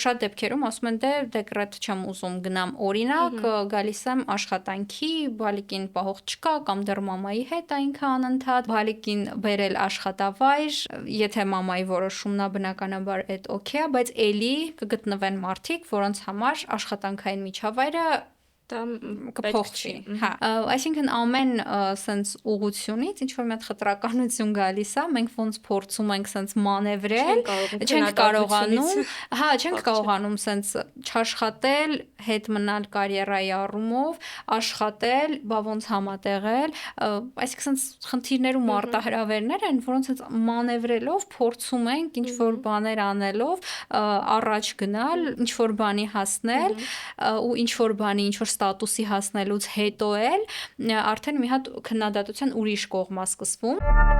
Շատ դեպքերում ասում են դե դեկրետ չեմ ուզում գնամ, օրինակ գալիս եմ աշխատանքի, բալիկին պահող չկա կամ դեռ մամայի հետ է ինքը անընդհատ, բալիկին բերել աշխատավայր, եթե մամայի որոշումն է բնականաբար այդ օքեյ է, բայց էլի կգտնվեն մարդիկ, որոնց համար աշխատանքային միջավայրը կփոխվի, հա, այսինքն ամեն սենց ուղղությունից ինչ որ մի հատ խտրականություն գալիս է, մենք ոնց փորձում ենք սենց մանևրել, չենք կարողանում, հա, չենք կարողանում սենց չաշխատել, հետ մնալ կարիերայի առումով, աշխատել, բա ոնց համատեղել, այսինքն սենց խնդիրներ ու մարտահրավերներ են, որոնց սենց մանևրելով փորձում ենք ինչ որ բաներ անելով առաջ գնալ, ինչ որ բանի հասնել ու ինչ որ բանի, ինչ որ ստատուսի հասնելուց հետո էլ արդեն մի հատ քննադատության ուրիշ կողմ է սկսվում։